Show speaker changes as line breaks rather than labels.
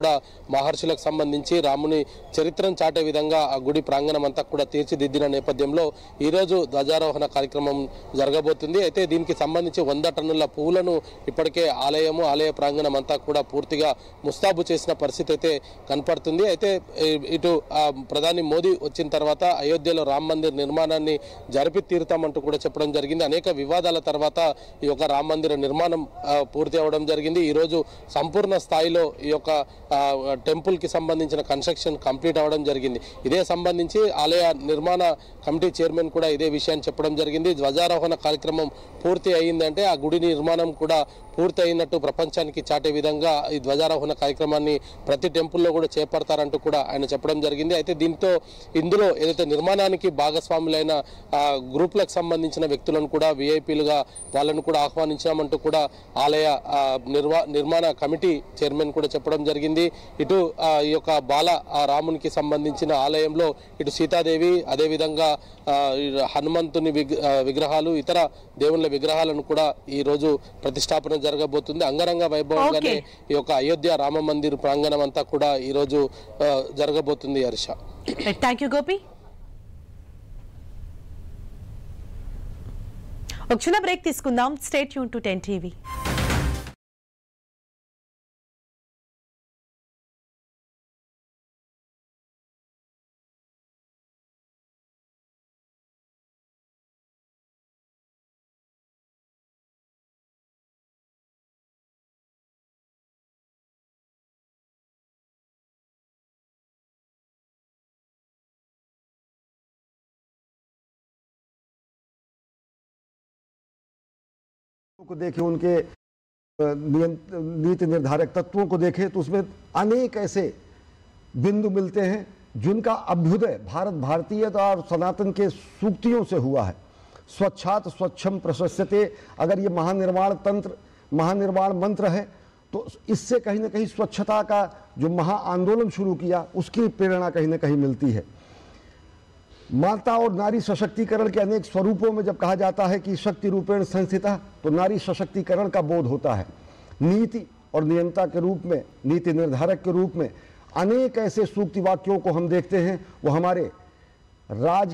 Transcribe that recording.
కూడా మహర్షులకు సంబంధించి రాముని చరిత్రను చాటే విధంగా ఆ గుడి ప్రాంగణం అంతా కూడా తీర్చిదిద్దిన నేపథ్యంలో ఈరోజు ధ్వజారోహణ కార్యక్రమం జరగబోతుంది. అయితే దీనికి సంబంధించి 100 టన్నుల పువ్వులను ఇప్పటికే ఆలయ ప్రాంగణం అంతా కూడా పూర్తిగా ముస్తాబు చేసిన పరిస్థితి అయితే కనపడుతుంది. అయితే ఇటు ప్రధాని మోదీ వచ్చిన తర్వాత అయోధ్యలో రామ్ మందిర్ నిర్మాణాన్ని జరిపి తీరుతామంటూ కూడా చెప్పడం జరిగింది. అనేక వివాదాల తర్వాత ఈ యొక్క రామ్ మందిర నిర్మాణం పూర్తి అవడం జరిగింది. ఈరోజు సంపూర్ణ స్థాయిలో ఈ యొక్క టెంపుల్ కి సంబంధించిన కన్స్ట్రక్షన్ కంప్లీట్ అవ్వడం జరిగింది. ఇదే సంబంధించి ఆలయ నిర్మాణ కమిటీ చైర్మన్ కూడా ఇదే విషయాన్ని చెప్పడం జరిగింది. ధ్వజారోహణ కార్యక్రమం పూర్తి అయ్యిందంటే ఆ గుడి నిర్మాణం కూడా పూర్తి అయినట్టు ప్రపంచానికి చాటే విధంగా ఈ ధ్వజారోహణ కార్యక్రమాన్ని ప్రతి టెంపుల్లో కూడా చేపడతారంటూ కూడా ఆయన చెప్పడం జరిగింది. అయితే ఇందులో ఏదైతే నిర్మాణానికి భాగస్వాములైన గ్రూపులకు సంబంధించిన వ్యక్తులను కూడా విఐపీలుగా వాళ్ళను కూడా ఆహ్వానించామంటూ కూడా ఆలయ నిర్మాణ కమిటీ చైర్మన్ కూడా చెప్పడం జరిగింది. ఇటు ఈ యొక్క రామునికి సంబంధించిన ఆలయంలో ఇటు సీతాదేవి అదేవిధంగా హనుమంతుని విగ్రహాలు ఇతర దేవుళ్ళ విగ్రహాలను కూడా ఈ రోజు ప్రతిష్టాపన జరగబోతుంది. అంగరంగ వైభవంగానే ఈ యొక్క అయోధ్య రామ మందిర్ ప్రాంగణం అంతా కూడా ఈ రోజు జరగబోతుంది. హర్ష,
థాంక్యూ గోపి. ఒక చిన్న బ్రేక్ తీసుకుందాం. Stay tune to 10 TV.
को देखें, उनके नीति निर्धारक तत्वों को देखें तो उसमें अनेक ऐसे बिंदु मिलते हैं जिनका अभ्युदय भारत भारतीयता और सनातन के सूक्तियों से हुआ है। स्वच्छात स्वच्छम प्रशस्यते, अगर ये महानिर्वाण मंत्र है तो इससे कहीं ना कहीं स्वच्छता का जो महाआंदोलन शुरू किया उसकी प्रेरणा कहीं ना कहीं मिलती है। माता और नारी सशक्तिकरण के अनेक स्वरूपों में जब कहा जाता है कि शक्ति रूपेण संस्थिता, तो नारी सशक्तिकरण का बोध होता है। नीति और नियंता के रूप में, नीति निर्धारक के रूप में अनेक ऐसे सूक्ति वाक्यों को हम देखते हैं। वो हमारे राज